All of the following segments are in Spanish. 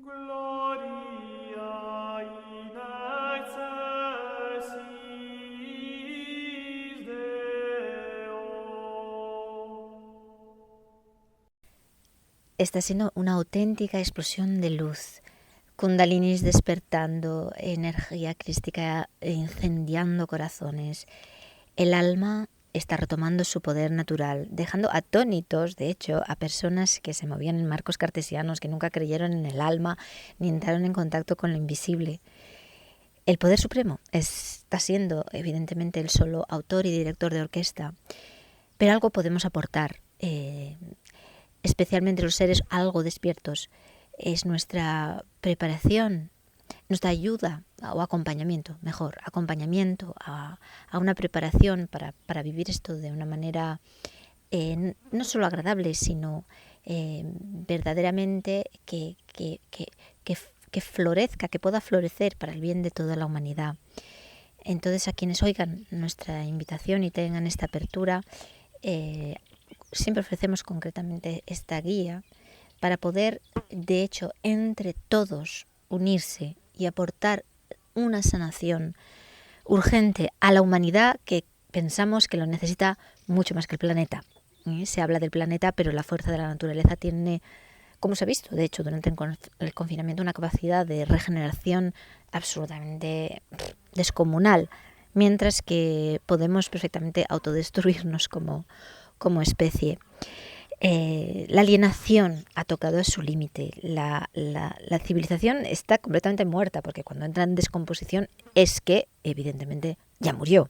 Gloria in excelsis Deo. Está siendo una auténtica explosión de luz. Kundalinis despertando, energía crística incendiando corazones. El alma está retomando su poder natural, dejando atónitos, de hecho, a personas que se movían en marcos cartesianos, que nunca creyeron en el alma ni entraron en contacto con lo invisible. El Poder Supremo está siendo, evidentemente, el solo autor y director de orquesta, pero algo podemos aportar, especialmente los seres algo despiertos. Es nuestra preparación, nuestra ayuda o acompañamiento, mejor, acompañamiento a una preparación para vivir esto de una manera no solo agradable, sino verdaderamente que florezca, que pueda florecer para el bien de toda la humanidad. Entonces, a quienes oigan nuestra invitación y tengan esta apertura, siempre ofrecemos concretamente esta guía para poder, de hecho, entre todos unirse y aportar una sanación urgente a la humanidad que pensamos que lo necesita mucho más que el planeta. Se habla del planeta, pero la fuerza de la naturaleza tiene, como se ha visto, de hecho, durante el confinamiento, una capacidad de regeneración absolutamente descomunal, mientras que podemos perfectamente autodestruirnos como especie. La alienación ha tocado a su límite. La civilización está completamente muerta, porque cuando entra en descomposición es que, evidentemente, ya murió.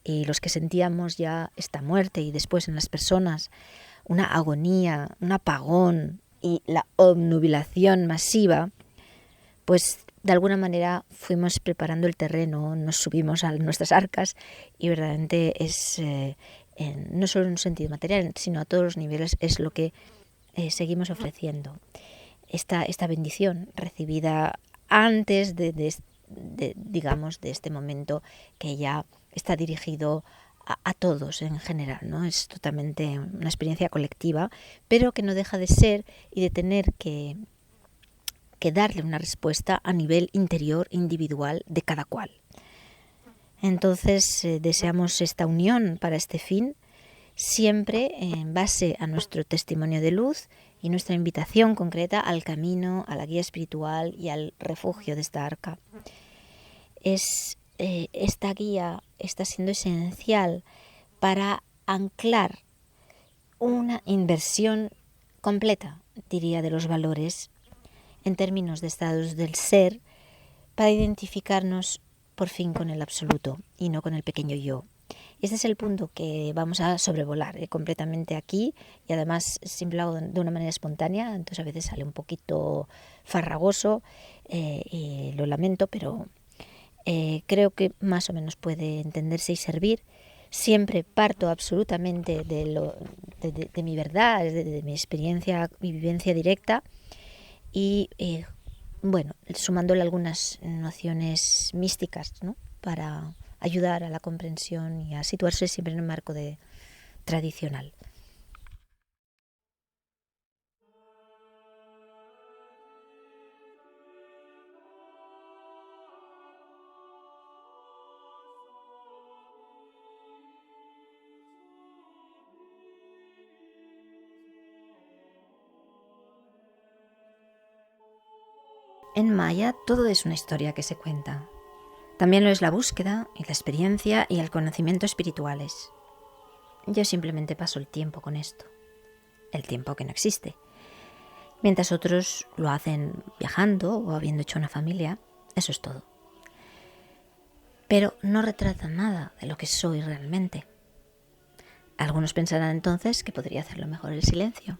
Y los que sentíamos ya esta muerte y después en las personas una agonía, un apagón y la obnubilación masiva, pues de alguna manera fuimos preparando el terreno, nos subimos a nuestras arcas y verdaderamente es... no solo en un sentido material, sino a todos los niveles, es lo que seguimos ofreciendo. Esta bendición recibida antes digamos, de este momento que ya está dirigido a todos en general, ¿no? Es totalmente una experiencia colectiva, pero que no deja de ser y de tener que darle una respuesta a nivel interior, individual, de cada cual. Entonces deseamos esta unión para este fin, siempre en base a nuestro testimonio de luz y nuestra invitación concreta al camino, a la guía espiritual y al refugio de esta arca. Esta guía está siendo esencial para anclar una inversión completa, diría, de los valores en términos de estados del ser, para identificarnos por fin con el absoluto y no con el pequeño yo. Este es el punto que vamos a sobrevolar completamente aquí, y además siempre lo hago de una manera espontánea, entonces a veces sale un poquito farragoso y lo lamento, pero creo que más o menos puede entenderse y servir. Siempre parto absolutamente de mi verdad, de mi experiencia, mi vivencia directa, y bueno, sumándole algunas nociones místicas, ¿no?, para ayudar a la comprensión y a situarse siempre en un marco tradicional. En Maya todo es una historia que se cuenta. También lo es la búsqueda y la experiencia y el conocimiento espirituales. Yo simplemente paso el tiempo con esto, el tiempo que no existe. Mientras otros lo hacen viajando o habiendo hecho una familia, eso es todo. Pero no retrata nada de lo que soy realmente. Algunos pensarán entonces que podría hacerlo mejor el silencio,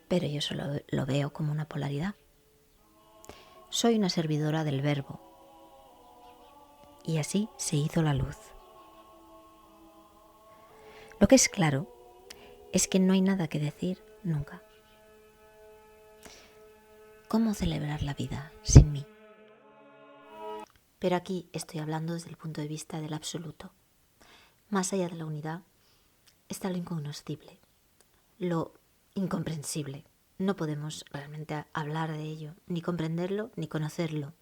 pero yo solo lo veo como una polaridad. Soy una servidora del Verbo, y así se hizo la luz. Lo que es claro es que no hay nada que decir nunca. ¿Cómo celebrar la vida sin mí? Pero aquí estoy hablando desde el punto de vista del absoluto. Más allá de la unidad está lo incognoscible, lo incomprensible. no podemos realmente hablar de ello, ni comprenderlo, ni conocerlo,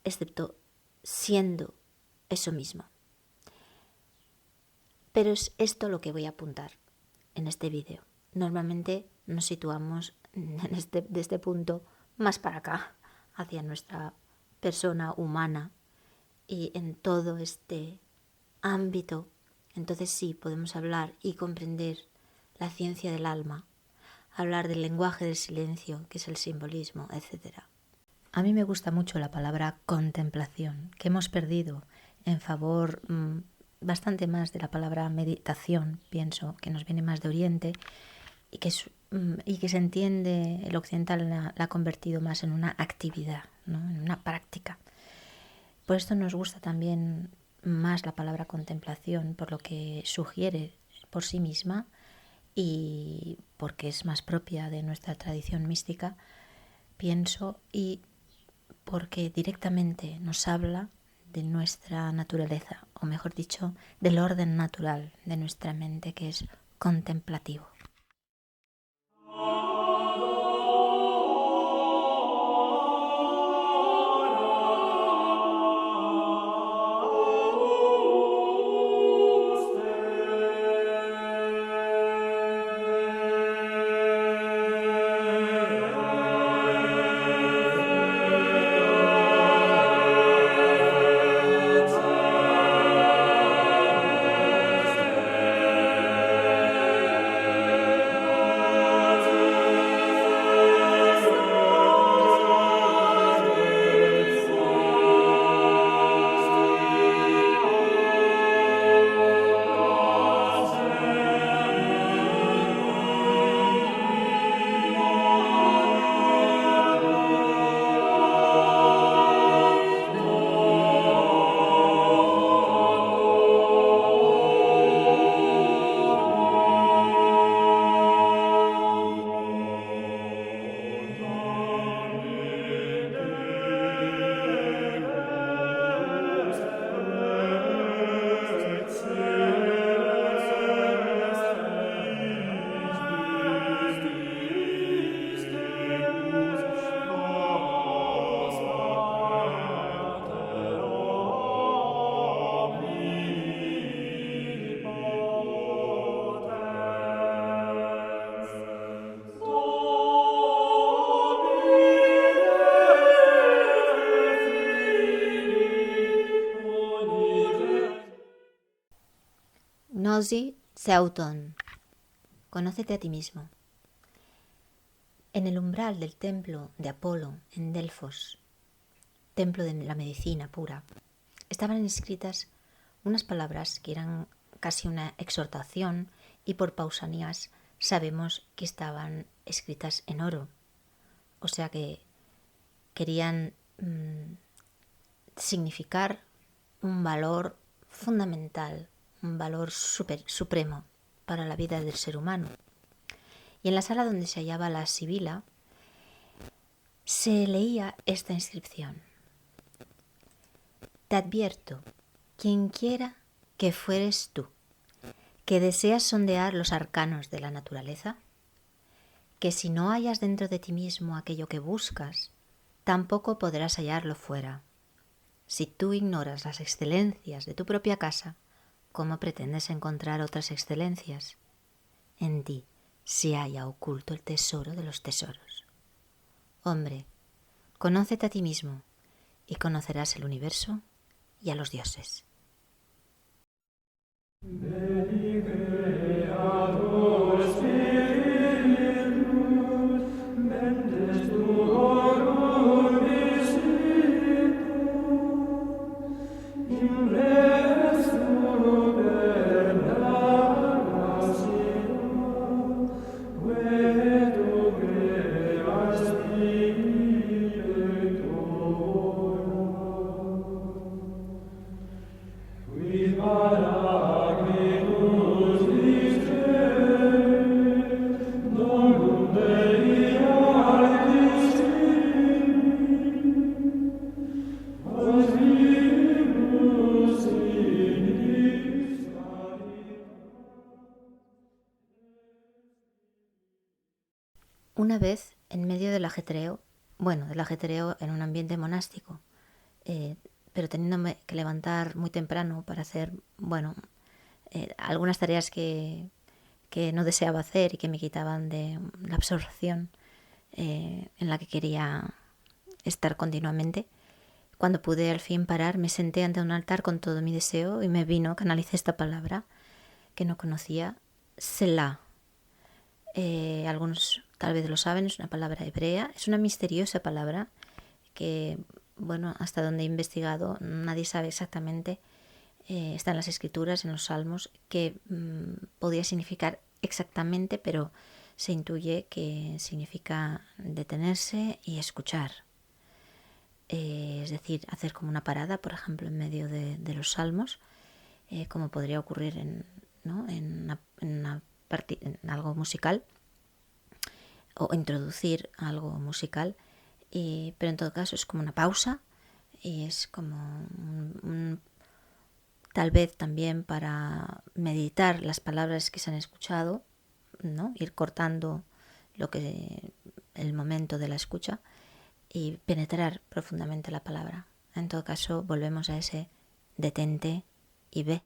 excepto siendo eso mismo. Pero es esto lo que voy a apuntar en este vídeo. Normalmente nos situamos de este punto más para acá, hacia nuestra persona humana, y en todo este ámbito, entonces sí podemos hablar y comprender la ciencia del alma, hablar del lenguaje del silencio, que es el simbolismo, etc. A mí me gusta mucho la palabra contemplación, que hemos perdido en favor bastante más de la palabra meditación, pienso, que nos viene más de Oriente y que se entiende, el occidental la ha convertido más en una actividad, ¿no? En una práctica. Por esto nos gusta también más la palabra contemplación, por lo que sugiere por sí misma y porque es más propia de nuestra tradición mística, pienso, y porque directamente nos habla de nuestra naturaleza, o mejor dicho, del orden natural de nuestra mente, que es contemplativo. Gnosi Zeuton. Conócete a ti mismo. En el umbral del templo de Apolo en Delfos, templo de la medicina pura, estaban inscritas unas palabras que eran casi una exhortación, y por Pausanias sabemos que estaban escritas en oro. O sea que querían significar un valor fundamental, un valor supremo para la vida del ser humano. Y en la sala donde se hallaba la sibila se leía esta inscripción: te advierto, quien quiera que fueres tú, que deseas sondear los arcanos de la naturaleza, que si no hallas dentro de ti mismo aquello que buscas, tampoco podrás hallarlo fuera. Si tú ignoras las excelencias de tu propia casa, ¿cómo pretendes encontrar otras excelencias? En ti se halla oculto el tesoro de los tesoros. Hombre, conócete a ti mismo y conocerás el universo y a los dioses. With una vez, en medio del ajetreo en un ambiente monástico, pero teniéndome que levantar muy temprano para hacer, algunas tareas que no deseaba hacer y que me quitaban de la absorción en la que quería estar continuamente. Cuando pude al fin parar, me senté ante un altar con todo mi deseo y me canalicé esta palabra que no conocía, Selah. Algunos tal vez lo saben, es una palabra hebrea, es una misteriosa palabra que, hasta donde he investigado, nadie sabe exactamente, está en las escrituras, en los salmos, qué podía significar exactamente, pero se intuye que significa detenerse y escuchar. Es decir, hacer como una parada, por ejemplo, en medio de los salmos, como podría ocurrir en algo musical, o introducir algo musical, pero en todo caso es como una pausa y es como tal vez también para meditar las palabras que se han escuchado, ¿no? Ir cortando el momento de la escucha y penetrar profundamente la palabra. En todo caso, volvemos a ese detente y ve.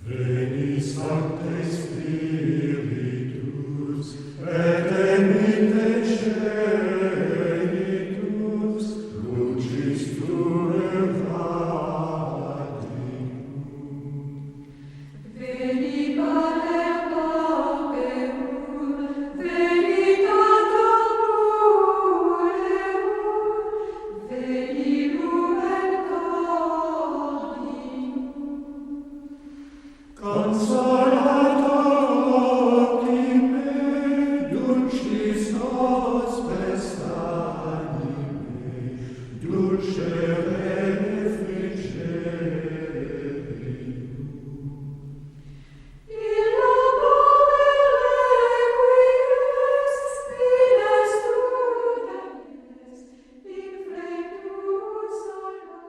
Veni Sancte Spiritus, et emite celitus, lucis Tuae vadimum. Veni Pater Pauperum, veni Tata Plurimum, veni Lumen Consolata optime, dulcis hospes anime, dulcere refrigerium. Illa povere quies, fides studentes, in flectus solari.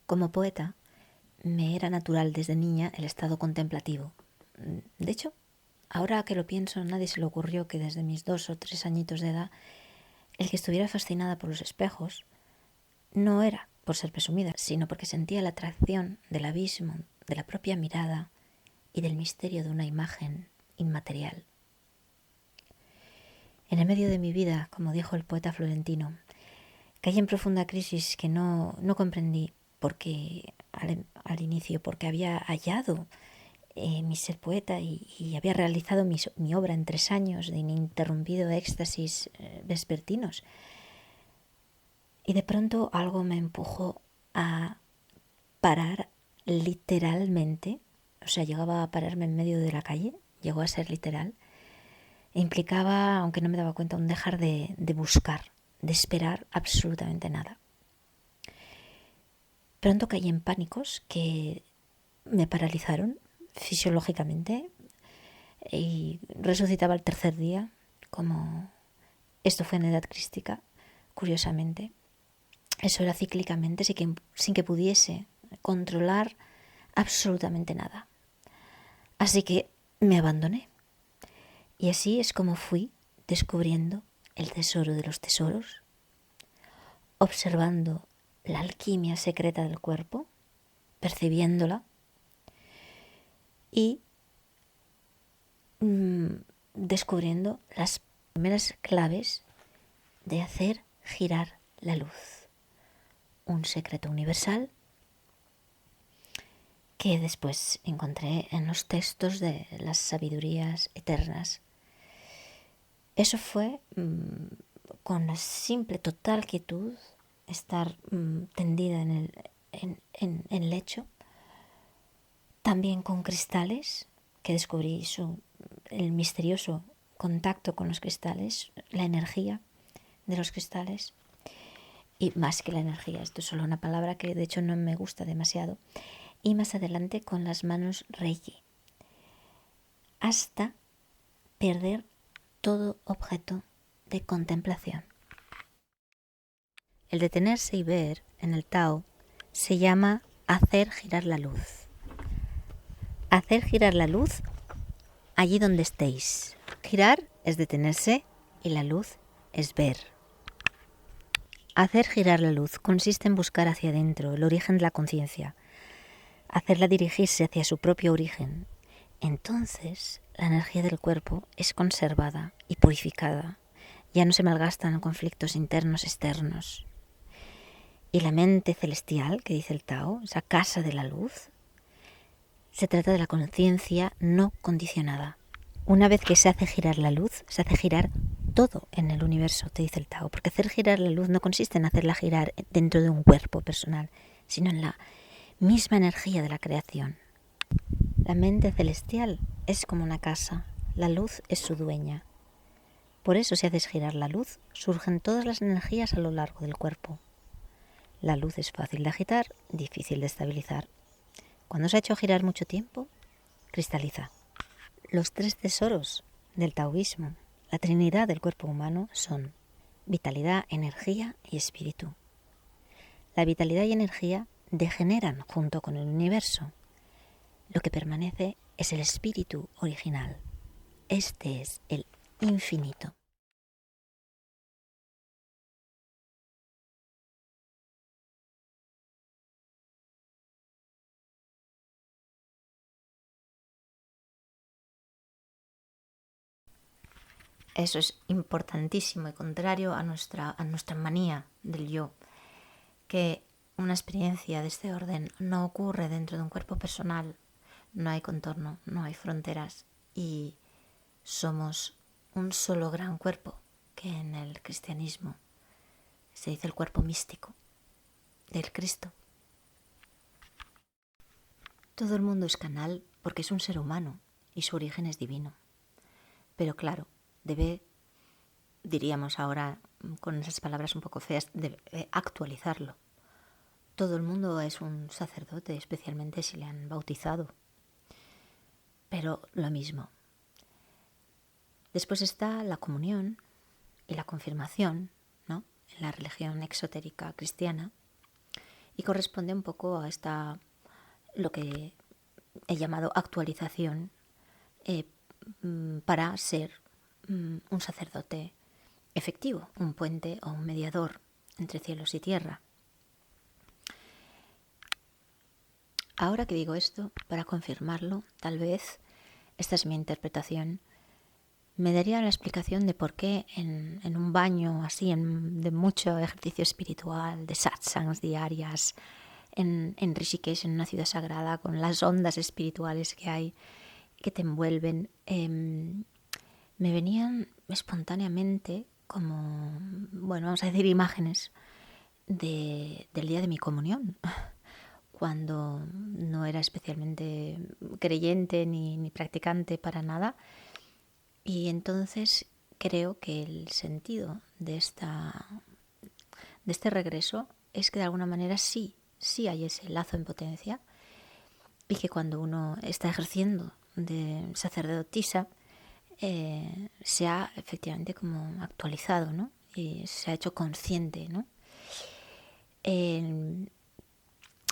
Como poeta, me era natural desde niña el estado contemplativo. De hecho, ahora que lo pienso, nadie se le ocurrió que desde mis 2 o 3 añitos de edad, el que estuviera fascinada por los espejos no era por ser presumida, sino porque sentía la atracción del abismo, de la propia mirada y del misterio de una imagen inmaterial. En el medio de mi vida, como dijo el poeta florentino, caí en profunda crisis que no comprendí porque al inicio, porque había hallado mi ser poeta y había realizado mi obra en 3 años de ininterrumpido éxtasis vespertinos. Y de pronto algo me empujó a parar literalmente, o sea, llegaba a pararme en medio de la calle, llegó a ser literal, e implicaba, aunque no me daba cuenta, un dejar de buscar, de esperar absolutamente nada. Pronto caí en pánicos que me paralizaron fisiológicamente y resucitaba el 3er día, como esto fue en edad crística, curiosamente. Eso era cíclicamente, sin que pudiese controlar absolutamente nada. Así que me abandoné. Y así es como fui descubriendo el tesoro de los tesoros, observando la alquimia secreta del cuerpo, percibiéndola y descubriendo las primeras claves de hacer girar la luz. Un secreto universal que después encontré en los textos de las sabidurías eternas. Eso fue con la simple total quietud, estar tendida en el lecho, también con cristales, que descubrí el misterioso contacto con los cristales, la energía de los cristales, y más que la energía, esto es solo una palabra que de hecho no me gusta demasiado, y más adelante con las manos Reiki, hasta perder todo objeto de contemplación. El detenerse y ver en el Tao se llama hacer girar la luz. Hacer girar la luz allí donde estéis. Girar es detenerse y la luz es ver. Hacer girar la luz consiste en buscar hacia adentro el origen de la conciencia, hacerla dirigirse hacia su propio origen. Entonces la energía del cuerpo es conservada y purificada. Ya no se malgastan en conflictos internos externos. Y la mente celestial, que dice el Tao, esa casa de la luz, se trata de la conciencia no condicionada. Una vez que se hace girar la luz, se hace girar todo en el universo, te dice el Tao. Porque hacer girar la luz no consiste en hacerla girar dentro de un cuerpo personal, sino en la misma energía de la creación. La mente celestial es como una casa, la luz es su dueña. Por eso, si haces girar la luz, surgen todas las energías a lo largo del cuerpo. La luz es fácil de agitar, difícil de estabilizar. Cuando se ha hecho girar mucho tiempo, cristaliza. Los 3 tesoros del taoísmo, la trinidad del cuerpo humano, son vitalidad, energía y espíritu. La vitalidad y energía degeneran junto con el universo. Lo que permanece es el espíritu original. Este es el infinito. Eso es importantísimo y contrario a nuestra manía del yo, que una experiencia de este orden no ocurre dentro de un cuerpo personal, no hay contorno, no hay fronteras y somos un solo gran cuerpo, que en el cristianismo se dice el cuerpo místico del Cristo. Todo el mundo es canal porque es un ser humano y su origen es divino. Pero claro, diríamos ahora con esas palabras un poco feas, debe actualizarlo. Todo el mundo es un sacerdote, especialmente si le han bautizado. Pero lo mismo. Después está la comunión y la confirmación, ¿no?, en la religión exotérica cristiana, y corresponde un poco a lo que he llamado actualización para ser un sacerdote efectivo, un puente o un mediador entre cielos y tierra. Ahora que digo esto, para confirmarlo, tal vez, esta es mi interpretación, me daría la explicación de por qué en un baño así, de mucho ejercicio espiritual, de satsangs diarias, en Rishikesh, en una ciudad sagrada, con las ondas espirituales que hay, que te envuelven, me venían espontáneamente como, bueno, vamos a decir, imágenes del día de mi comunión, cuando no era especialmente creyente ni practicante para nada. Y entonces creo que el sentido de este regreso es que de alguna manera sí hay ese lazo en potencia, y que cuando uno está ejerciendo de sacerdotisa se ha efectivamente como actualizado, ¿no?, y se ha hecho consciente, ¿no?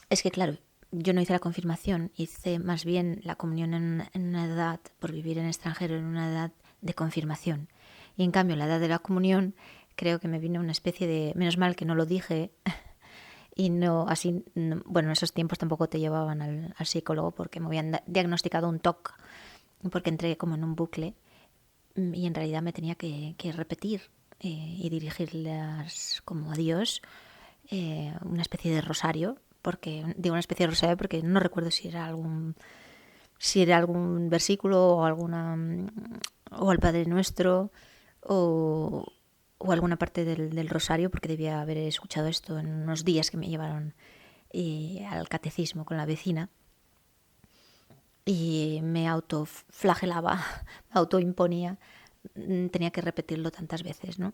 Es que claro, yo no hice la confirmación, hice más bien la comunión en una edad, por vivir en extranjero, en una edad de confirmación. Y en cambio, en la edad de la comunión, creo que me vino una especie de, menos mal que no lo dije, y no así, bueno, en esos tiempos tampoco te llevaban al psicólogo porque me habían diagnosticado un TOC, porque entré como en un bucle y en realidad me tenía que repetir y dirigirlas como a Dios, una especie de rosario, porque digo una especie de rosario porque no recuerdo si era algún versículo o al Padre Nuestro o o alguna parte del rosario, porque debía haber escuchado esto en unos días que me llevaron al catecismo con la vecina, y me autoflagelaba, me autoimponía, tenía que repetirlo tantas veces, ¿no?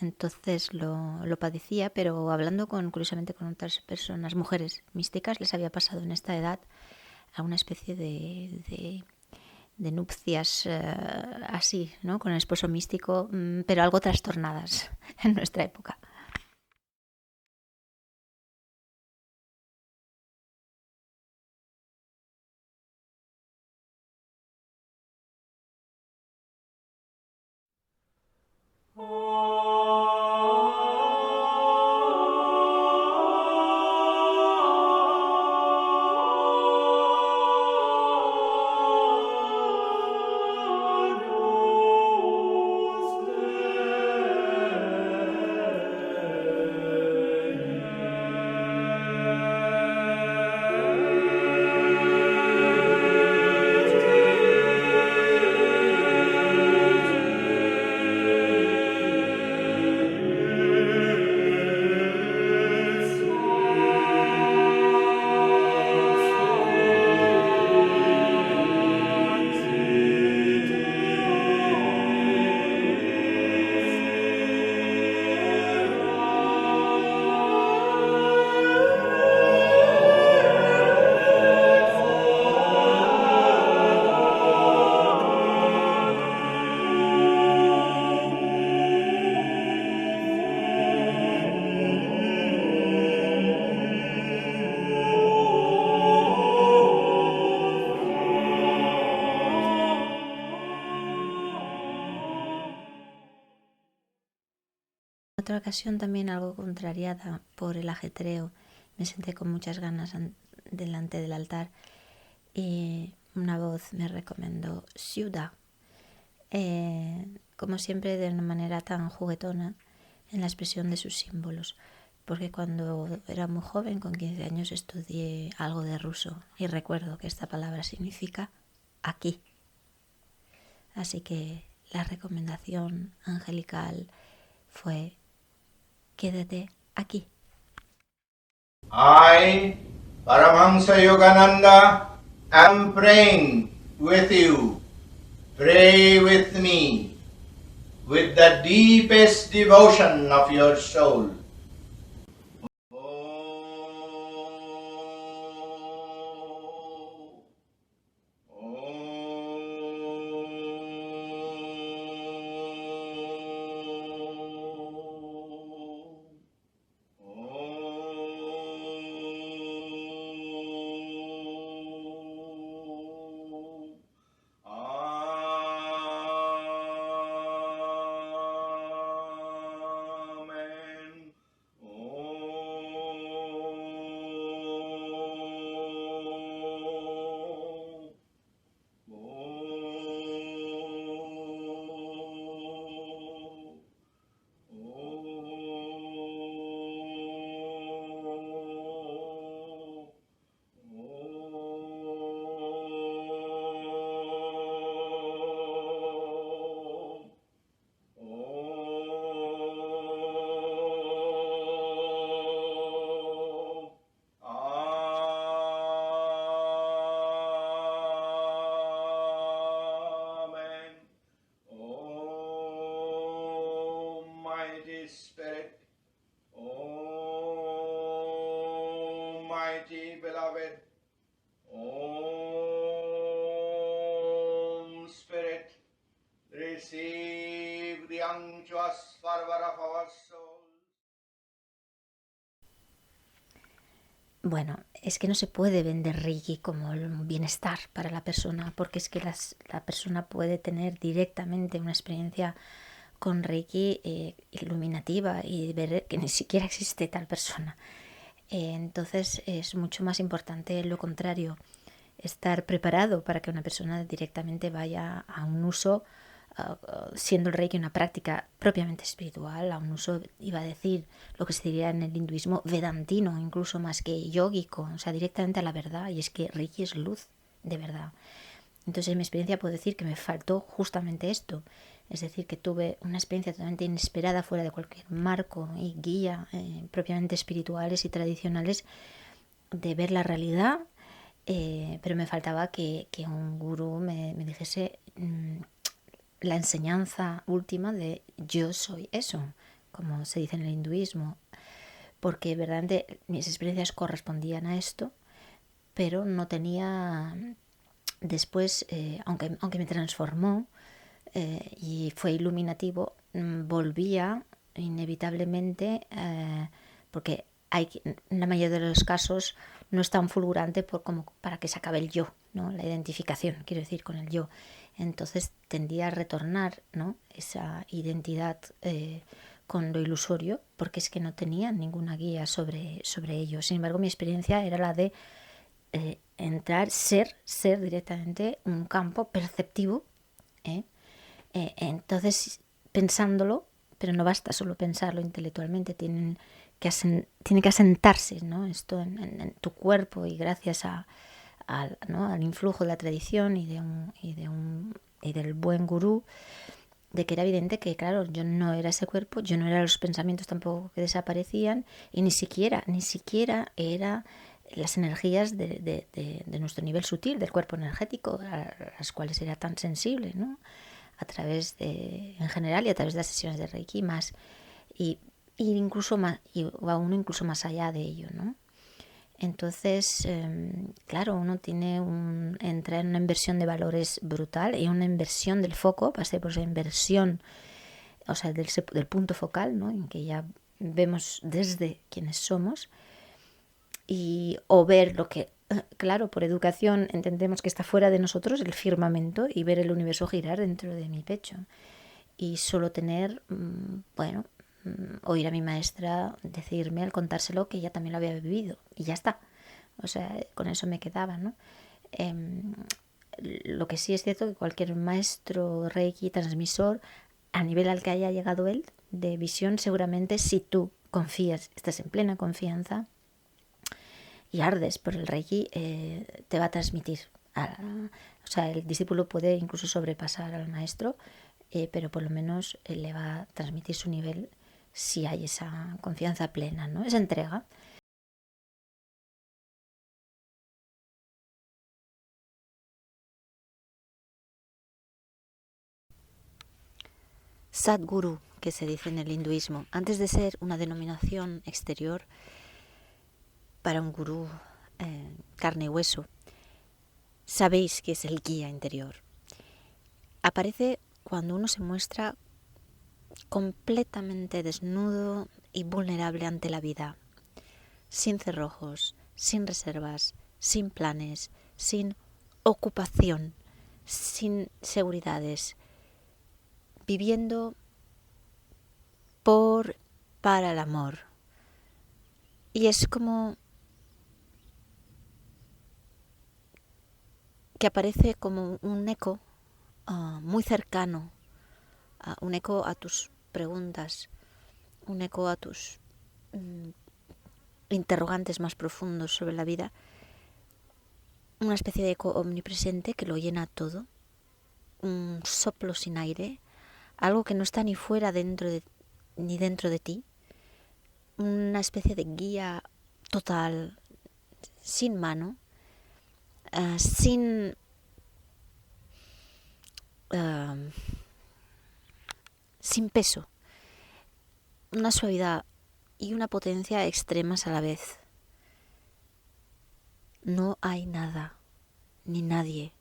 Entonces lo padecía, pero hablando curiosamente con otras personas, mujeres místicas, les había pasado en esta edad a una especie de nupcias así, ¿no? Con el esposo místico, pero algo trastornadas en nuestra época. En otra ocasión, también algo contrariada por el ajetreo, me senté con muchas ganas delante del altar y una voz me recomendó Ciudad, como siempre de una manera tan juguetona en la expresión de sus símbolos, porque cuando era muy joven, con 15 años, estudié algo de ruso y recuerdo que esta palabra significa aquí. Así que la recomendación angelical fue: quédate aquí. I, Paramahansa Yogananda, am praying with you. Pray with me with the deepest devotion of your soul. Spirit, Almighty beloved, Om Spirit, receive the unctuous fervor of our souls. Bueno, es que no se puede vender Reiki como un bienestar para la persona, porque es que la persona puede tener directamente una experiencia con Reiki iluminativa y ver que ni siquiera existe tal persona. Entonces es mucho más importante lo contrario, estar preparado para que una persona directamente vaya a un uso, siendo el Reiki una práctica propiamente espiritual, a un uso, iba a decir, lo que se diría en el hinduismo vedantino, incluso más que yógico, o sea, directamente a la verdad, y es que Reiki es luz, de verdad. Entonces en mi experiencia puedo decir que me faltó justamente esto, Es decir, que tuve una experiencia totalmente inesperada fuera de cualquier marco y guía propiamente espirituales y tradicionales de ver la realidad, pero me faltaba que un gurú me dijese la enseñanza última de yo soy eso, como se dice en el hinduismo, porque verdaderamente mis experiencias correspondían a esto, pero no tenía después, aunque me transformó y fue iluminativo, volvía inevitablemente, porque en la mayoría de los casos no es tan fulgurante como para que se acabe el yo, ¿no? La identificación, quiero decir, con el yo. Entonces tendía a retornar, ¿no? Esa identidad con lo ilusorio, porque es que no tenía ninguna guía sobre ello. Sin embargo, mi experiencia era la de entrar, ser directamente un campo perceptivo. Entonces, pensándolo, pero no basta solo pensarlo intelectualmente, tiene que asentarse, ¿no? Esto en tu cuerpo, y gracias ¿no? al influjo de la tradición y del buen gurú, de que era evidente que, claro, yo no era ese cuerpo, yo no era los pensamientos tampoco que desaparecían, y ni siquiera era las energías de nuestro nivel sutil, del cuerpo energético, a las cuales era tan sensible, ¿no? A través en general, y a través de las sesiones de Reiki más, y incluso más, y va uno incluso más allá de ello, ¿no? Entonces, claro, uno entra en una inversión de valores brutal, y una inversión del foco, pasé por esa inversión, o sea, del punto focal, ¿no? En que ya vemos desde quienes somos, o ver lo que, claro, por educación entendemos que está fuera de nosotros, el firmamento, y ver el universo girar dentro de mi pecho. Y solo tener, oír a mi maestra decirme, al contárselo, que ella también lo había vivido, y ya está. O sea, con eso me quedaba, ¿no? Lo que sí es cierto que cualquier maestro Reiki, transmisor, a nivel al que haya llegado él, de visión, seguramente, si tú confías, estás en plena confianza y ardes por el Reiki, te va a transmitir. O sea, el discípulo puede incluso sobrepasar al maestro, pero por lo menos le va a transmitir su nivel si hay esa confianza plena, ¿no? Esa entrega. Sadguru, que se dice en el hinduismo, antes de ser una denominación exterior para un gurú carne y hueso, sabéis que es el guía interior. Aparece cuando uno se muestra completamente desnudo y vulnerable ante la vida, sin cerrojos, sin reservas, sin planes, sin ocupación, sin seguridades, viviendo para el amor. Y es como que aparece como un eco muy cercano, un eco a tus preguntas, un eco a tus interrogantes más profundos sobre la vida, una especie de eco omnipresente que lo llena todo, un soplo sin aire, algo que no está ni fuera ni dentro de ti, una especie de guía total, sin mano, sin peso, una suavidad y una potencia extremas a la vez. No hay nada, ni nadie,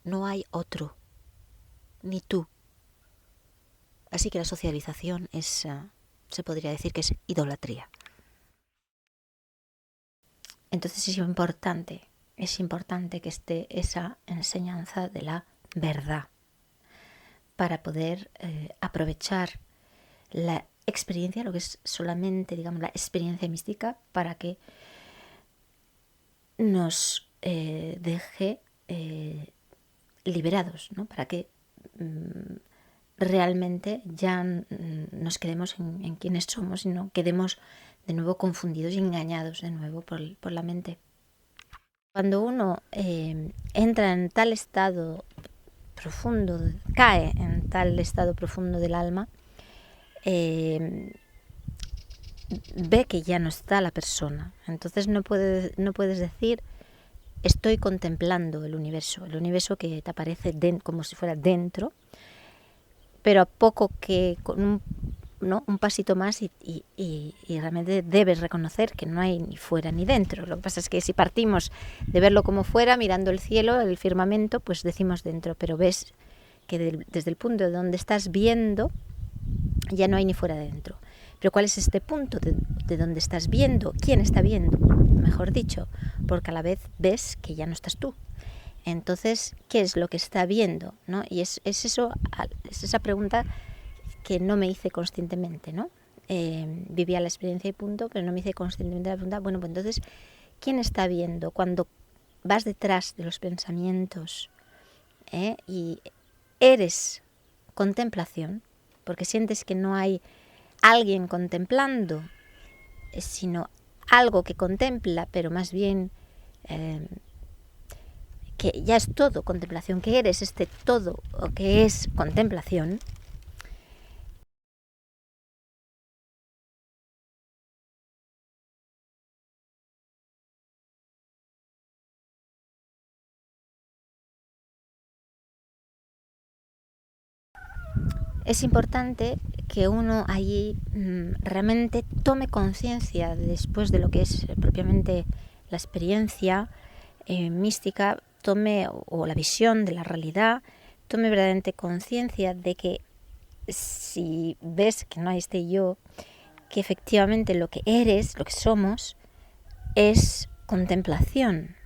no hay otro, ni tú. Así que la socialización se podría decir que es idolatría. Entonces es importante que esté esa enseñanza de la verdad para poder aprovechar la experiencia, lo que es solamente, digamos, la experiencia mística, para que nos deje liberados, ¿no? Para que realmente ya nos quedemos en quienes somos y no quedemos de nuevo confundidos y engañados de nuevo por la mente. Cuando uno entra en tal estado profundo, cae en tal estado profundo del alma, ve que ya no está la persona. Entonces no puedes decir estoy contemplando el universo que te aparece como si fuera dentro, pero a poco que con un pasito más y realmente debes reconocer que no hay ni fuera ni dentro. Lo que pasa es que si partimos de verlo como fuera, mirando el cielo, el firmamento, pues decimos dentro, pero ves que desde el punto de donde estás viendo ya no hay ni fuera ni dentro. Pero ¿cuál es este punto de donde estás viendo? ¿Quién está viendo? Mejor dicho, porque a la vez ves que ya no estás tú. Entonces, ¿qué es lo que está viendo? ¿No? Y es esa pregunta que no me hice conscientemente, ¿no? Vivía la experiencia y punto, pero no me hice conscientemente la pregunta. Bueno, pues entonces, ¿quién está viendo? Cuando vas detrás de los pensamientos y eres contemplación, porque sientes que no hay alguien contemplando, sino algo que contempla, pero más bien que ya es todo contemplación, que eres este todo o que es contemplación. Es importante que uno allí realmente tome conciencia después de lo que es propiamente la experiencia mística, o la visión de la realidad, tome verdaderamente conciencia de que si ves que no hay este yo, que efectivamente lo que eres, lo que somos, es contemplación.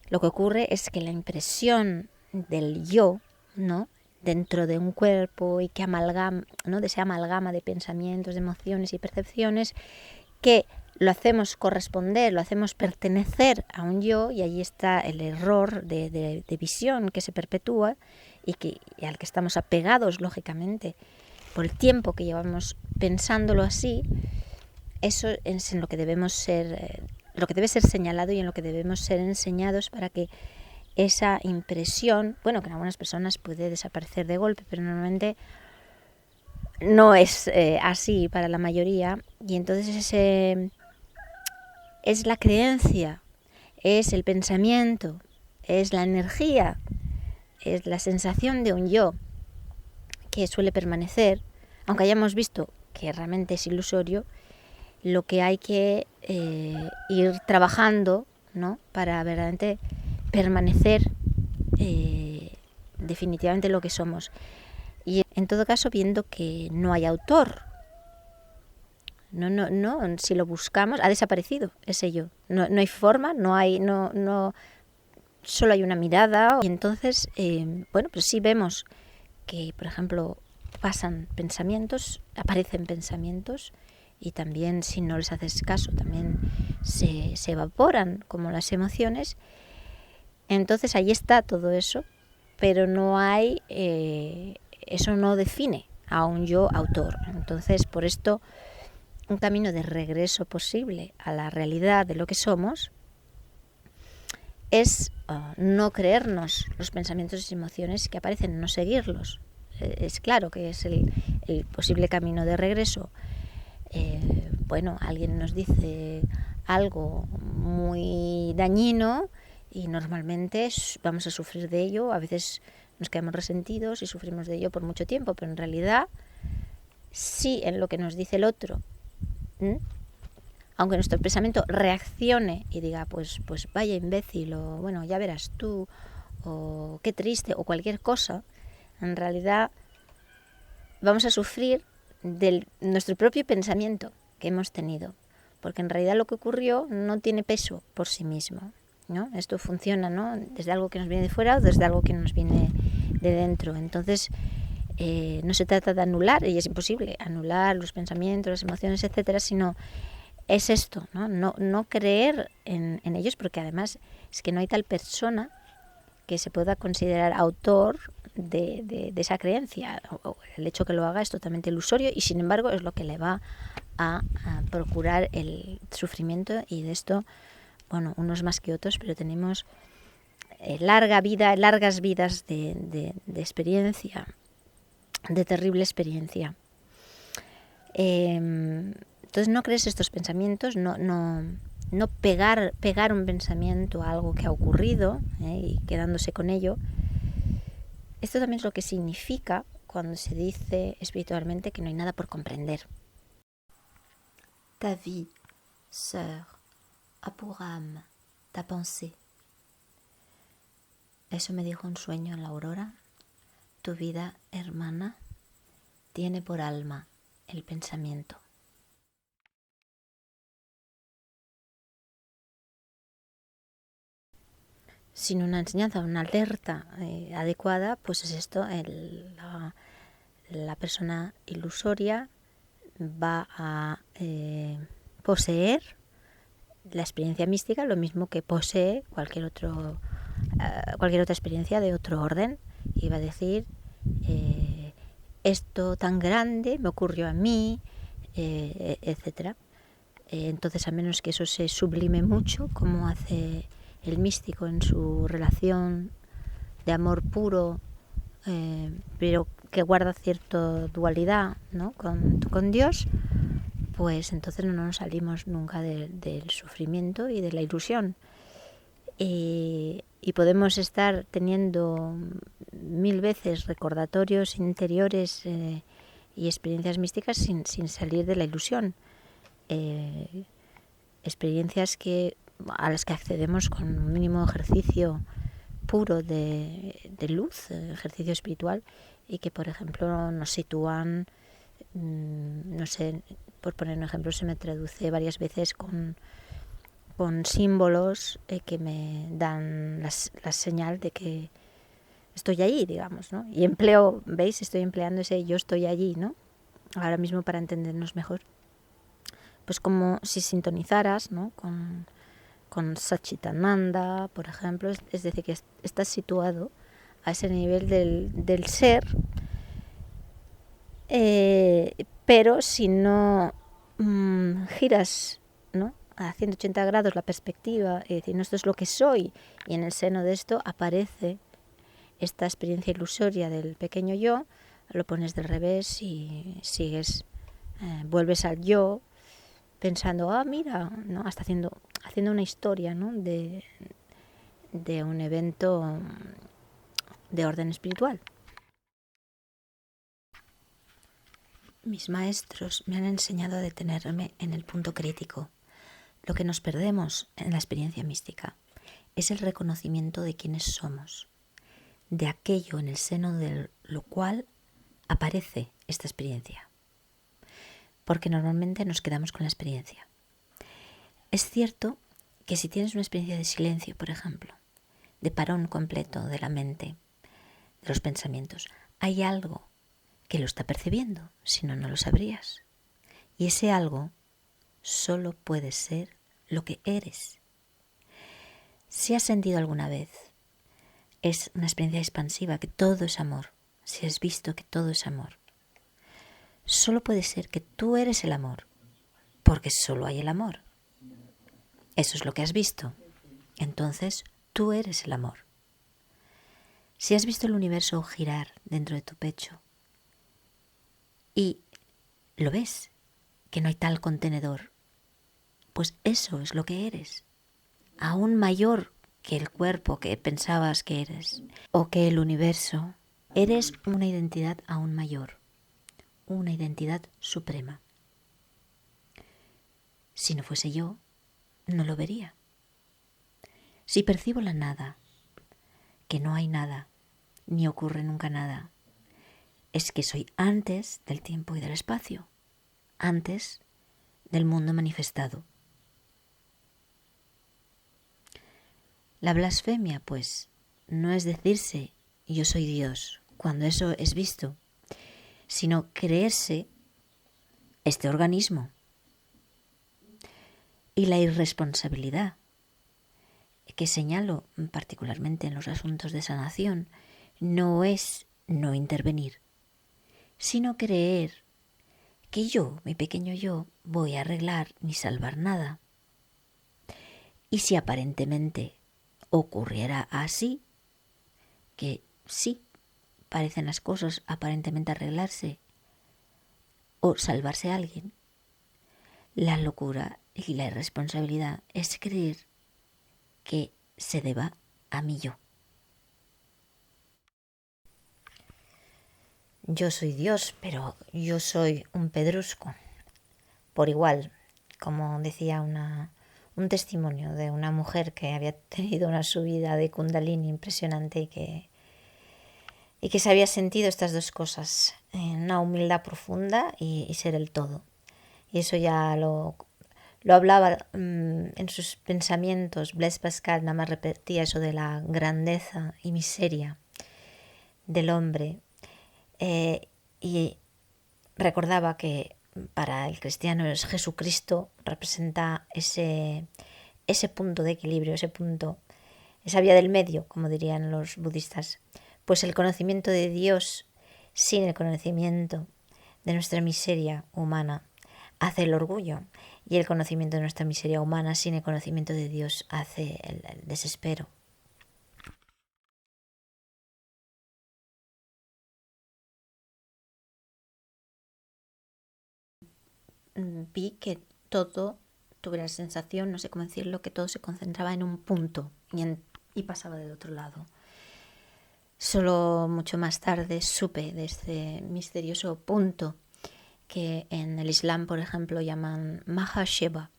Lo que ocurre es que la impresión del yo, ¿no?, dentro de un cuerpo y que amalgama, ¿no?, de esa amalgama de pensamientos, de emociones y percepciones, que lo hacemos corresponder, lo hacemos pertenecer a un yo, y allí está el error de visión que se perpetúa y al que estamos apegados, lógicamente, por el tiempo que llevamos pensándolo así. Eso es en lo que debemos ser, lo que debe ser señalado y en lo que debemos ser enseñados para que esa impresión, bueno, que en algunas personas puede desaparecer de golpe, pero normalmente no es así para la mayoría, y entonces es la creencia, es el pensamiento, es la energía, es la sensación de un yo que suele permanecer, aunque hayamos visto que realmente es ilusorio. Lo que hay que ir trabajando, ¿no?, para verdaderamente permanecer definitivamente lo que somos. Y en todo caso viendo que no hay autor. No, si lo buscamos, ha desaparecido ese yo. No hay forma, solo hay una mirada. Y entonces, bueno, pues sí vemos que, por ejemplo, pasan pensamientos, aparecen pensamientos, y también, si no les haces caso, también se evaporan como las emociones. Entonces ahí está todo eso, pero no hay, eso no define a un yo autor. Entonces, por esto, un camino de regreso posible a la realidad de lo que somos es no creernos los pensamientos y emociones que aparecen, no seguirlos. Es claro que es el posible camino de regreso. Bueno, alguien nos dice algo muy dañino y normalmente vamos a sufrir de ello. A veces nos quedamos resentidos y sufrimos de ello por mucho tiempo, pero en realidad sí, en lo que nos dice el otro, aunque nuestro pensamiento reaccione y diga pues vaya imbécil, o bueno, ya verás tú, o qué triste, o cualquier cosa, en realidad vamos a sufrir de nuestro propio pensamiento que hemos tenido, porque en realidad lo que ocurrió no tiene peso por sí mismo, ¿no? Esto funciona, ¿no?, desde algo que nos viene de fuera o desde algo que nos viene de dentro. Entonces no se trata de anular, y es imposible anular los pensamientos, las emociones, etcétera, sino es esto, no creer en ellos, porque además es que no hay tal persona que se pueda considerar autor de esa creencia. El hecho que lo haga es totalmente ilusorio, y sin embargo es lo que le va a procurar el sufrimiento. Y de esto, bueno, unos más que otros, pero tenemos largas vidas de experiencia, de terrible experiencia. Entonces no crees estos pensamientos, no pegar un pensamiento a algo que ha ocurrido y quedándose con ello. Esto también es lo que significa cuando se dice espiritualmente que no hay nada por comprender. Ta vie, sœur, a pour âme ta pensée. Eso me dijo un sueño en la aurora. Tu vida, hermana, tiene por alma el pensamiento. Sin una enseñanza, una alerta adecuada, pues es esto, la persona ilusoria va a poseer la experiencia mística, lo mismo que posee cualquier otra experiencia de otro orden, y va a decir, esto tan grande me ocurrió a mí, etc. Entonces, a menos que eso se sublime mucho, como hace el místico en su relación de amor puro, pero que guarda cierta dualidad, ¿no?, con Dios, pues entonces no nos salimos nunca del sufrimiento y de la ilusión. Y podemos estar teniendo 1000 veces recordatorios interiores y experiencias místicas sin salir de la ilusión. Experiencias a las que accedemos con un mínimo ejercicio puro de luz, ejercicio espiritual, y que, por ejemplo, nos sitúan, no sé, por poner un ejemplo, se me traduce varias veces con símbolos que me dan la señal de que estoy allí, digamos, ¿no? Y estoy empleando ese yo estoy allí, ¿no?, ahora mismo para entendernos mejor. Pues como si sintonizaras, ¿no?, con Satchitananda, por ejemplo, es decir, que estás situado a ese nivel del ser, pero si no giras, ¿no?, a 180 grados la perspectiva y decir, no, esto es lo que soy, y en el seno de esto aparece esta experiencia ilusoria del pequeño yo, lo pones del revés y sigues, vuelves al yo, pensando, mira, ¿no?, hasta haciendo una historia, ¿no?, de un evento de orden espiritual. Mis maestros me han enseñado a detenerme en el punto crítico. Lo que nos perdemos en la experiencia mística es el reconocimiento de quiénes somos, de aquello en el seno de lo cual aparece esta experiencia, porque normalmente nos quedamos con la experiencia. Es cierto que si tienes una experiencia de silencio, por ejemplo, de parón completo de la mente, de los pensamientos, hay algo que lo está percibiendo, si no, no lo sabrías. Y ese algo solo puede ser lo que eres. Si has sentido alguna vez, es una experiencia expansiva, que todo es amor. Si has visto que todo es amor, solo puede ser que tú eres el amor, porque solo hay el amor. Eso es lo que has visto. Entonces, tú eres el amor. Si has visto el universo girar dentro de tu pecho y lo ves, que no hay tal contenedor, pues eso es lo que eres, aún mayor que el cuerpo que pensabas que eres o que el universo. Eres una identidad aún mayor, una identidad suprema. Si no fuese yo, no lo vería. Si percibo la nada, que no hay nada, ni ocurre nunca nada, es que soy antes del tiempo y del espacio, antes del mundo manifestado. La blasfemia, pues, no es decirse yo soy Dios cuando eso es visto, sino creerse este organismo. Y la irresponsabilidad que señalo particularmente en los asuntos de sanación no es no intervenir, sino creer que yo, mi pequeño yo, voy a arreglar ni salvar nada. Y si aparentemente ocurriera así, que sí parecen las cosas aparentemente arreglarse o salvarse a alguien, la locura y la irresponsabilidad es creer que se deba a mí yo. Yo soy Dios, pero yo soy un pedrusco. Por igual, como decía un testimonio de una mujer que había tenido una subida de Kundalini impresionante y que se había sentido estas dos cosas, una humildad profunda y ser el todo. Y eso ya lo hablaba en sus pensamientos. Blaise Pascal nada más repetía eso de la grandeza y miseria del hombre. Y recordaba que para el cristiano Jesucristo representa ese punto de equilibrio, esa vía del medio, como dirían los budistas. Pues el conocimiento de Dios sin el conocimiento de nuestra miseria humana hace el orgullo, y el conocimiento de nuestra miseria humana sin el conocimiento de Dios hace el desespero. Vi que todo, tuve la sensación, no sé cómo decirlo, que todo se concentraba en un punto y pasaba del otro lado. Solo mucho más tarde supe de este misterioso punto que en el Islam, por ejemplo, llaman Mahasheba,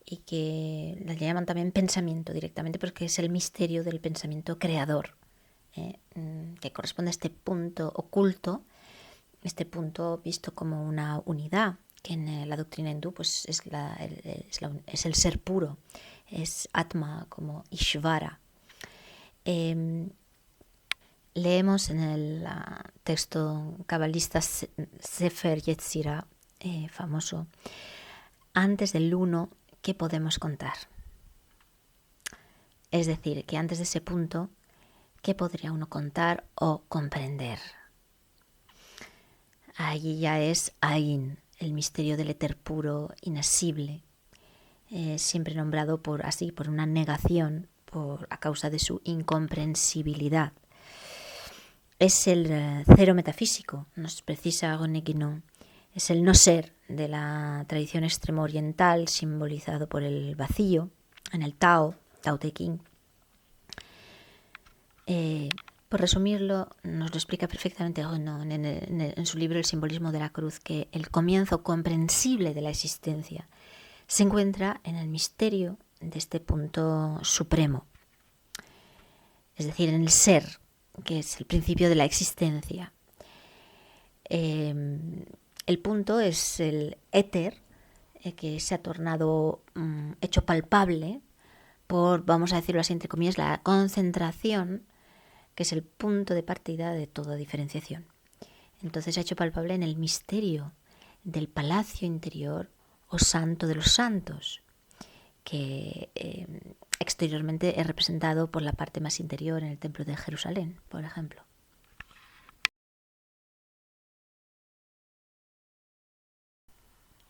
y que le llaman también pensamiento directamente, porque es el misterio del pensamiento creador, que corresponde a este punto oculto, este punto visto como una unidad, que en la doctrina hindú pues es el ser puro, es Atma, como Ishvara. Leemos en el texto cabalista Sefer Yetzirah, famoso, antes del 1, ¿qué podemos contar? Es decir, que antes de ese punto, ¿qué podría uno contar o comprender? Allí ya es Ain, el misterio del éter puro, inasible, siempre nombrado por una negación a causa de su incomprensibilidad. Es el cero metafísico, nos precisa René Guénon. Es el no ser de la tradición extremo oriental, simbolizado por el vacío en el Tao Te Ching. Por resumirlo, nos lo explica perfectamente Renan en su libro El simbolismo de la cruz, que el comienzo comprensible de la existencia se encuentra en el misterio de este punto supremo, es decir, en el ser, que es el principio de la existencia. El punto es el éter, que se ha tornado hecho palpable por, vamos a decirlo así entre comillas, la concentración, que es el punto de partida de toda diferenciación. Entonces se ha hecho palpable en el misterio del palacio interior o santo de los santos, que exteriormente es representado por la parte más interior en el templo de Jerusalén, por ejemplo.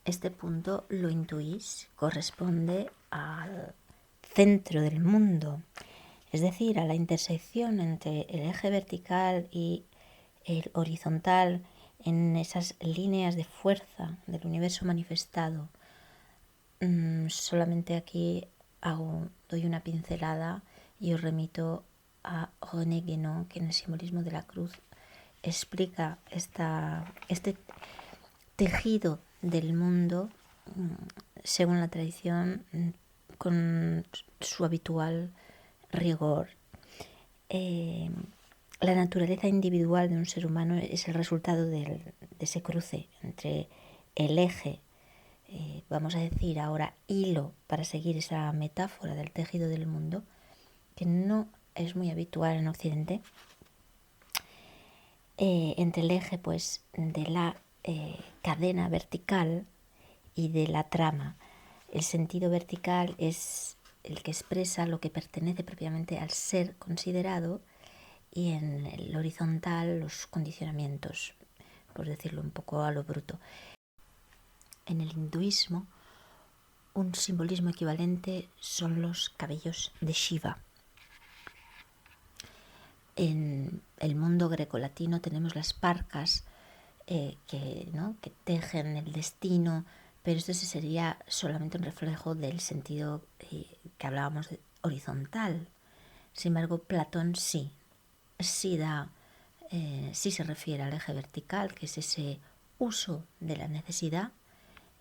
Este punto, lo intuís, corresponde al centro del mundo, es decir, a la intersección entre el eje vertical y el horizontal, en esas líneas de fuerza del universo manifestado. Solamente aquí doy una pincelada y os remito a René Guénon, que en el simbolismo de la cruz explica este tejido del mundo según la tradición, con su habitual rigor. La naturaleza individual de un ser humano es el resultado de ese cruce entre el eje, vamos a decir ahora hilo, para seguir esa metáfora del tejido del mundo, que no es muy habitual en Occidente, entre el eje pues de la cadena vertical y de la trama. El sentido vertical es el que expresa lo que pertenece propiamente al ser considerado, y en el horizontal los condicionamientos, por decirlo un poco a lo bruto. En el hinduismo, un simbolismo equivalente son los cabellos de Shiva. En el mundo grecolatino tenemos las parcas que tejen el destino, pero esto sí sería solamente un reflejo del sentido que hablábamos de horizontal. Sin embargo, Platón sí se refiere al eje vertical, que es ese uso de la necesidad,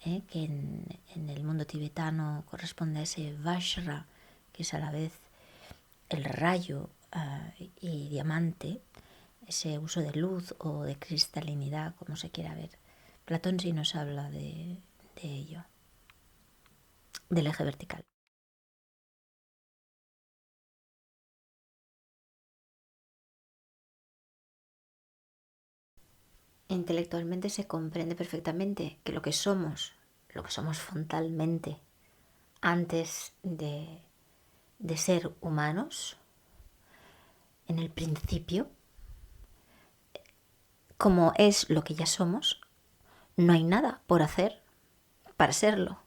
que en el mundo tibetano corresponde a ese Vajra, que es a la vez el rayo y diamante, ese uso de luz o de cristalinidad, como se quiera ver. Platón sí nos habla de ello, del eje vertical. Intelectualmente se comprende perfectamente que lo que somos frontalmente antes de ser humanos, en el principio, como es lo que ya somos, no hay nada por hacer para serlo.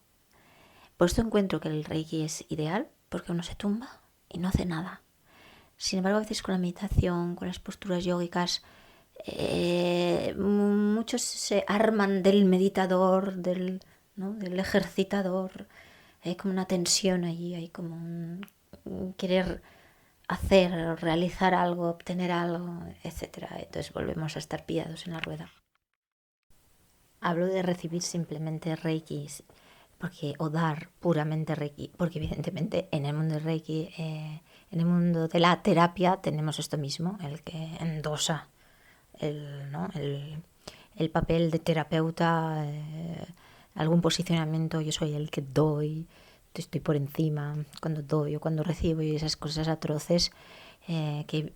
Por esto encuentro que el Reiki es ideal, porque uno se tumba y no hace nada. Sin embargo, a veces con la meditación, con las posturas yógicas, muchos se arman del meditador, del ejercitador. Hay como una tensión allí, hay como un querer hacer, realizar algo, obtener algo, etc. Entonces volvemos a estar pillados en la rueda. Hablo de recibir simplemente Reiki, o dar puramente Reiki, porque evidentemente en el mundo del Reiki, en el mundo de la terapia tenemos esto mismo, el que endosa el papel de terapeuta, algún posicionamiento, yo soy el que doy, estoy por encima cuando doy o cuando recibo, y esas cosas atroces que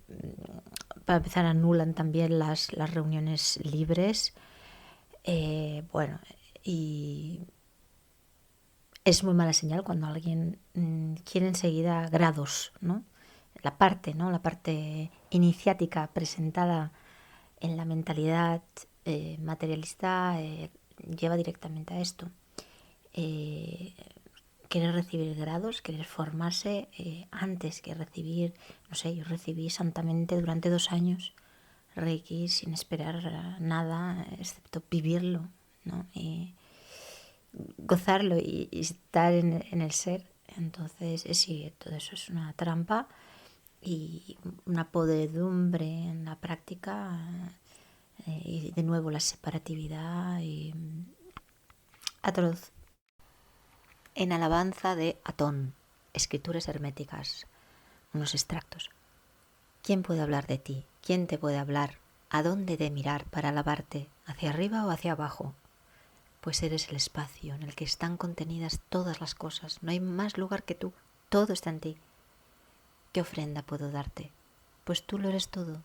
para empezar anulan también las reuniones libres. Y es muy mala señal cuando alguien quiere enseguida grados, ¿no? La parte iniciática presentada en la mentalidad materialista lleva directamente a esto. Querer recibir grados, querer formarse antes que recibir, no sé, yo recibí santamente durante 2 años Reiki sin esperar nada excepto vivirlo, ¿no? Y gozarlo y estar en el ser. Entonces, sí, todo eso es una trampa y una podredumbre en la práctica, y de nuevo la separatividad y atroz. En alabanza de Atón, escrituras herméticas, unos extractos. ¿Quién puede hablar de ti? ¿Quién te puede hablar? ¿A dónde he de mirar para alabarte? ¿Hacia arriba o hacia abajo? Pues eres el espacio en el que están contenidas todas las cosas. No hay más lugar que tú. Todo está en ti. ¿Qué ofrenda puedo darte? Pues tú lo eres todo.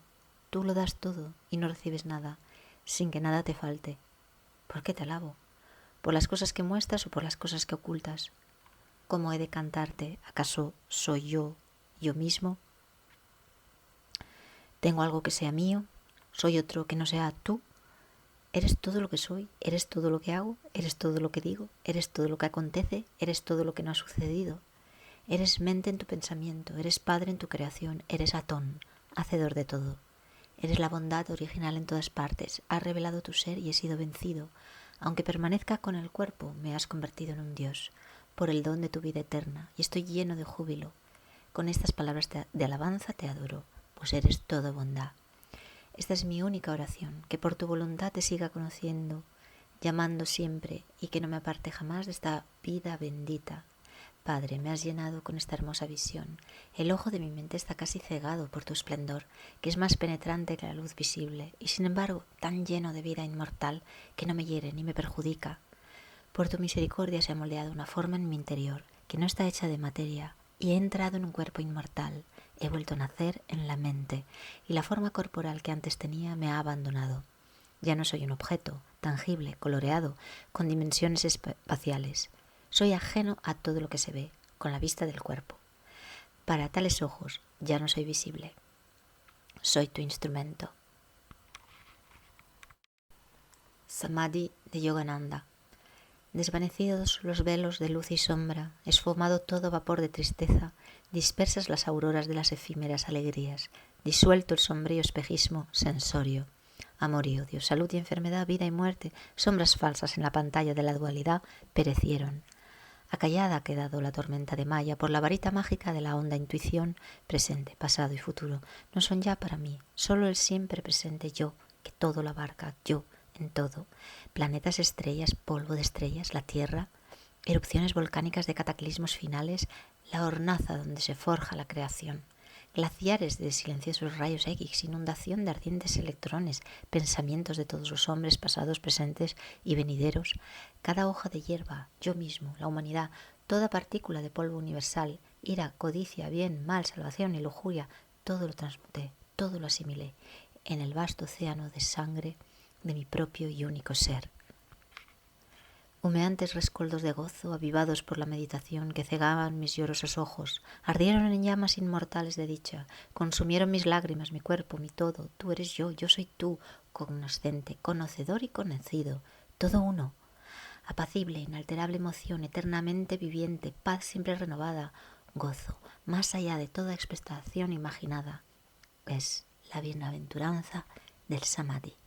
Tú lo das todo y no recibes nada, sin que nada te falte. ¿Por qué te alabo? ¿Por las cosas que muestras o por las cosas que ocultas? ¿Cómo he de cantarte? ¿Acaso soy yo mismo? ¿Tengo algo que sea mío? ¿Soy otro que no sea tú? Eres todo lo que soy, eres todo lo que hago, eres todo lo que digo, eres todo lo que acontece, eres todo lo que no ha sucedido. Eres mente en tu pensamiento, eres padre en tu creación, eres Atón, hacedor de todo. Eres la bondad original en todas partes, has revelado tu ser y he sido vencido. Aunque permanezca con el cuerpo, me has convertido en un Dios, por el don de tu vida eterna, y estoy lleno de júbilo. Con estas palabras de alabanza te adoro, pues eres toda bondad. Esta es mi única oración, que por tu voluntad te siga conociendo, llamando siempre, y que no me aparte jamás de esta vida bendita. Padre, me has llenado con esta hermosa visión. El ojo de mi mente está casi cegado por tu esplendor, que es más penetrante que la luz visible, y sin embargo tan lleno de vida inmortal que no me hiere ni me perjudica. Por tu misericordia se ha moldeado una forma en mi interior, que no está hecha de materia, y he entrado en un cuerpo inmortal. He vuelto a nacer en la mente, y la forma corporal que antes tenía me ha abandonado. Ya no soy un objeto, tangible, coloreado, con dimensiones espaciales. Soy ajeno a todo lo que se ve, con la vista del cuerpo. Para tales ojos ya no soy visible. Soy tu instrumento. Samadhi de Yogananda. Desvanecidos los velos de luz y sombra, esfumado todo vapor de tristeza, dispersas las auroras de las efímeras alegrías, disuelto el sombrío espejismo sensorio. Amor y odio, salud y enfermedad, vida y muerte, sombras falsas en la pantalla de la dualidad, perecieron. Acallada ha quedado la tormenta de Maya por la varita mágica de la honda intuición. Presente, pasado y futuro no son ya para mí, solo el siempre presente yo, que todo lo abarca, yo, en todo. Planetas, estrellas, polvo de estrellas, la Tierra, erupciones volcánicas de cataclismos finales, la hornaza donde se forja la creación. Glaciares de silenciosos rayos X, inundación de ardientes electrones, pensamientos de todos los hombres pasados, presentes y venideros, cada hoja de hierba, yo mismo, la humanidad, toda partícula de polvo universal, ira, codicia, bien, mal, salvación y lujuria, todo lo transmuté, todo lo asimilé, en el vasto océano de sangre de mi propio y único ser. Humeantes rescoldos de gozo, avivados por la meditación que cegaban mis llorosos ojos, ardieron en llamas inmortales de dicha, consumieron mis lágrimas, mi cuerpo, mi todo. Tú eres yo soy tú, cognoscente, conocedor y conocido, todo uno. Apacible, inalterable emoción, eternamente viviente, paz siempre renovada, gozo, más allá de toda expectación imaginada. Es la bienaventuranza del Samadhi.